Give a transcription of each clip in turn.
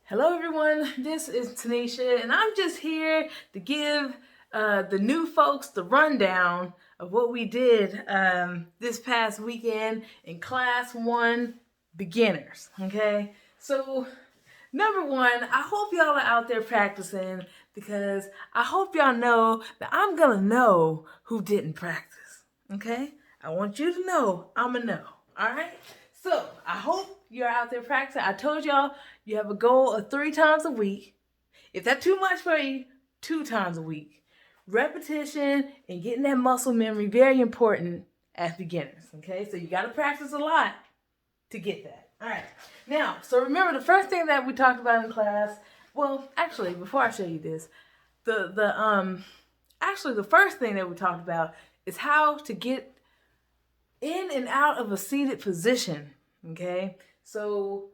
Hello everyone, this is Tanisha and I'm just here to give the new folks the rundown of what we did this past weekend in Class 1 Beginners, okay? So, number one, I hope y'all are out there practicing because I hope y'all know that I'm gonna know who didn't practice, okay? I want you to know I'm a know, alright? So, I hope you're out there practicing. I told y'all you have a goal of 3 times a week. If that's too much for you, 2 times a week. Repetition and getting that muscle memory, very important as beginners, okay? So you gotta practice a lot to get that. All right. Now, so remember the first thing that we talked about in class, well, actually, before I show you this, the first thing that we talked about is how to get in and out of a seated position, okay? So,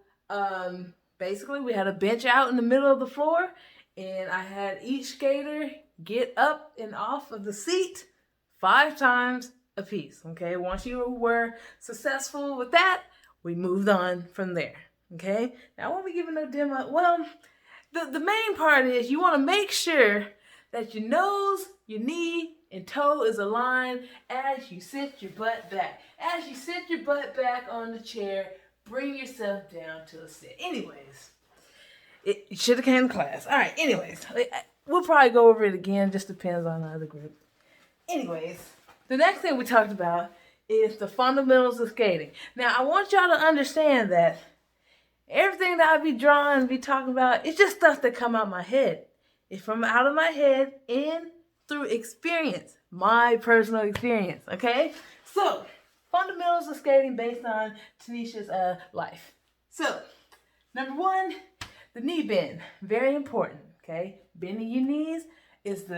basically we had a bench out in the middle of the floor and I had each skater get up and off of the seat 5 times a piece, okay? Once you were successful with that, we moved on from there, okay? Now, I won't be giving no demo. Well, the main part is you want to make sure that your nose, your knee, and toe is aligned as you sit your butt back. As you sit your butt back on the chair, bring yourself down to a sit. Anyways, it should have came to class. All right, anyways, we'll probably go over it again. Just depends on the other group. Anyways, the next thing we talked about is the fundamentals of skating. Now, I want y'all to understand that everything that I be drawing, be talking about, it's just stuff that come out my head. It's from out of my head in through experience, my personal experience, okay? So, fundamentals of skating based on Tanisha's life. So, number one, the knee bend, very important, okay? Bending your knees is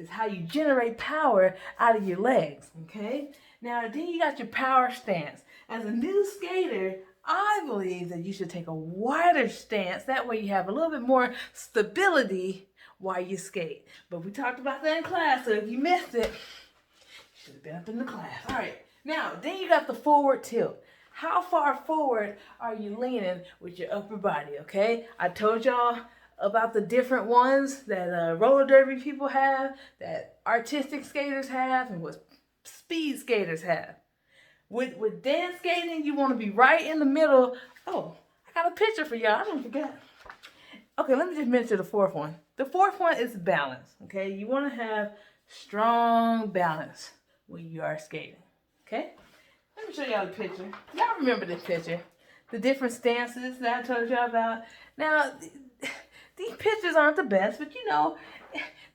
how you generate power out of your legs, okay? Now, then you got your power stance. As a new skater, I believe that you should take a wider stance. That way you have a little bit more stability while you skate. But we talked about that in class, so if you missed it, you should have been up in the class. All right, now, then you got the forward tilt. How far forward are you leaning with your upper body, okay? I told y'all about the different ones that roller derby people have, that artistic skaters have, and what speed skaters have. With dance skating, you want to be right in the middle. Oh, I got a picture for y'all. I didn't forget. Okay, let me just mention the fourth one. The fourth one is balance, okay? You want to have strong balance when you are skating, okay? Let me show y'all the picture. Y'all remember this picture. The different stances that I told y'all about. Now, these pictures aren't the best, but you know,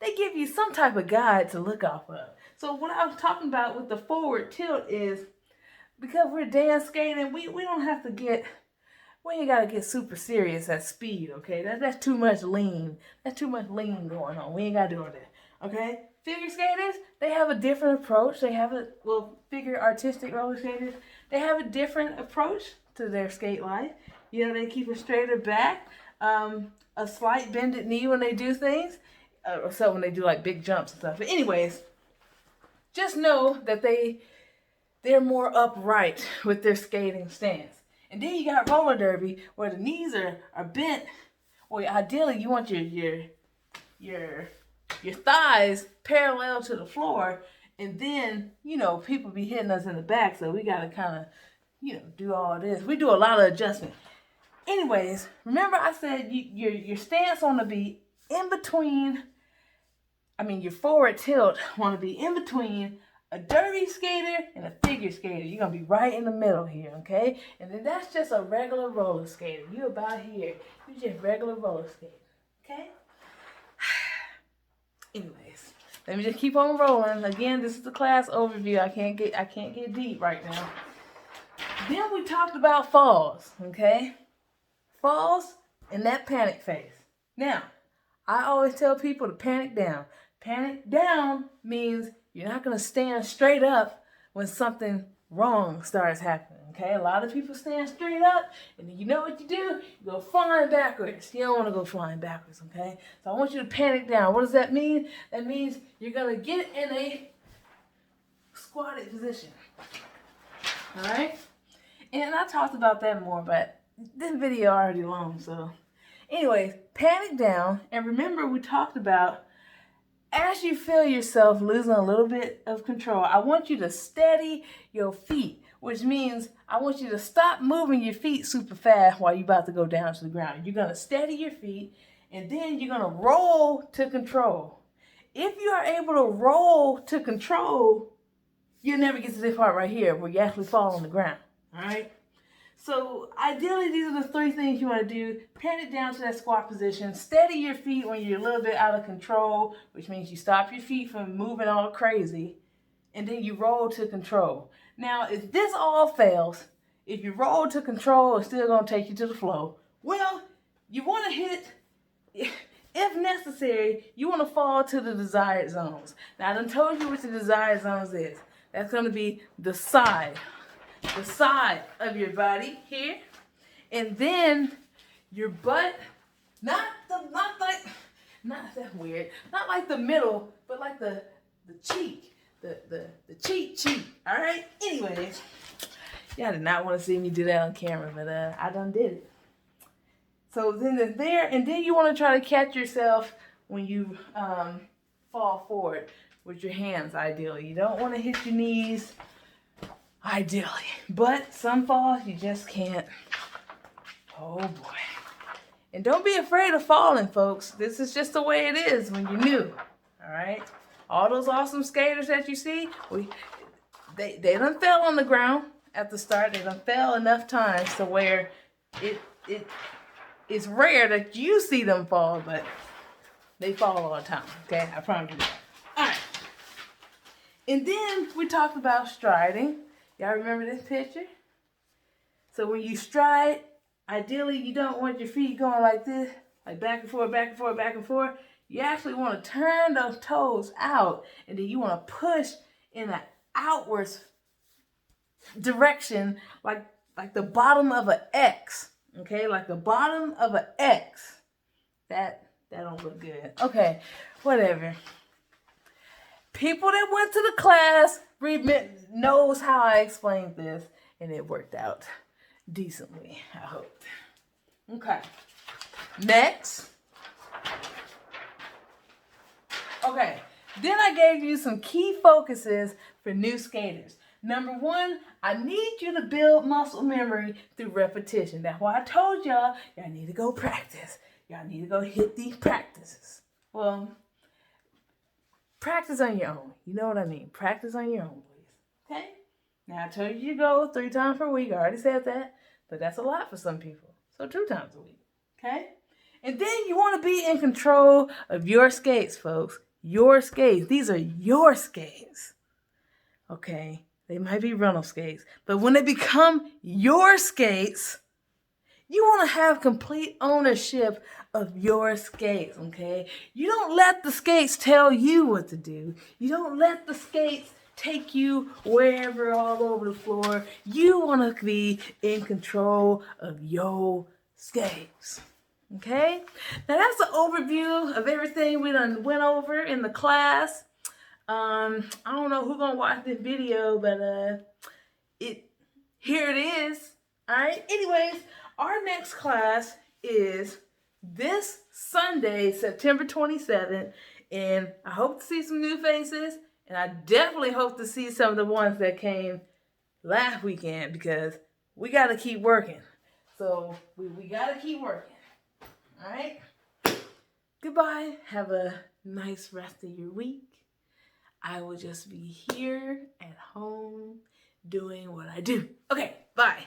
they give you some type of guide to look off of. So what I was talking about with the forward tilt is, because we're dance skating, we don't have to get, we ain't got to get super serious at speed, okay? That's too much lean. That's too much lean going on. We ain't got to do all that, okay? Figure skaters, they have a different approach. They have figure artistic roller skaters, they have a different approach to their skate life. You know, they keep a straighter back, a slight bended knee when they do things, or so when they do like big jumps and stuff. But anyways, just know that they're more upright with their skating stance. And then you got roller derby where the knees are bent. Well, ideally you want your thighs parallel to the floor, and then, you know, people be hitting us in the back, so we gotta kind of, you know, do all this. We do a lot of adjustment. Anyways, remember I said your stance want to be in between. Your forward tilt want to be in between a derby skater and a figure skater. You're going to be right in the middle here, okay? And then that's just a regular roller skater. You about here. You're just regular roller skater, okay? Anyways, let me just keep on rolling. Again, this is the class overview. I can't get deep right now. Then we talked about falls, okay? Falls and that panic phase. Now, I always tell people to panic down. Panic down means you're not going to stand straight up when something wrong starts happening, okay? A lot of people stand straight up, and then you know what you do? You go flying backwards. You don't want to go flying backwards, okay? So I want you to panic down. What does that mean? That means you're going to get in a squatted position, all right? And I talked about that more, but this video already long, so Anyways, panic down. And remember, we talked about as you feel yourself losing a little bit of control, I want you to steady your feet, which means I want you to stop moving your feet super fast while you're about to go down to the ground. You're going to steady your feet, and then you're going to roll to control. If you are able to roll to control, you'll never get to this part right here where you actually fall on the ground. All right? So ideally, these are the three things you want to do. Pan it down to that squat position. Steady your feet when you're a little bit out of control, which means you stop your feet from moving all crazy. And then you roll to control. Now, if this all fails, if you roll to control, it's still going to take you to the flow. Well, you want to hit, if necessary, you want to fall to the desired zones. Now, I done told you what the desired zones is. That's going to be the side of your body here, and then your butt, not that weird, not like the middle, but like the cheek, the cheek, all right? Anyways, y'all did not want to see me do that on camera, but I done did it. So then there, and then you want to try to catch yourself when you fall forward with your hands, ideally. You don't want to hit your knees, ideally. But some falls you just can't. Oh boy. And don't be afraid of falling, folks. This is just the way it is when you're new. All right? All those awesome skaters that you see, they done fell on the ground at the start. They done fell enough times to where it's rare that you see them fall, but they fall all the time. Okay? I promise you that. All right. And then we talked about striding. Y'all remember this picture? So when you stride, ideally you don't want your feet going like this, like back and forth, back and forth, back and forth. You actually want to turn those toes out, and then you want to push in an outwards direction, like the bottom of an X. Okay, like the bottom of an X. That don't look good. Okay, whatever. People that went to the class knows how I explained this, and it worked out decently, I hope. Okay. Next. Okay. Then I gave you some key focuses for new skaters. Number one, I need you to build muscle memory through repetition. That's why I told y'all need to go practice. Y'all need to go hit these practices. Well, practice on your own. You know what I mean? Practice on your own, please. Okay? Now, I told you to go 3 times per week. I already said that. But that's a lot for some people. So 2 times a week. Okay? And then you want to be in control of your skates, folks. Your skates. These are your skates. Okay? They might be rental skates. But when they become your skates, you want to have complete ownership of your skates, okay? You don't let the skates tell you what to do. You don't let the skates take you wherever all over the floor. You want to be in control of your skates, okay? Now that's an overview of everything we done went over in the class. I don't know who's going to watch this video, but here it is, all right? Anyways, our next class is this Sunday, September 27th, and I hope to see some new faces, and I definitely hope to see some of the ones that came last weekend, because we got to keep working. So we got to keep working, all right? Goodbye. Have a nice rest of your week. I will just be here at home doing what I do. Okay, bye.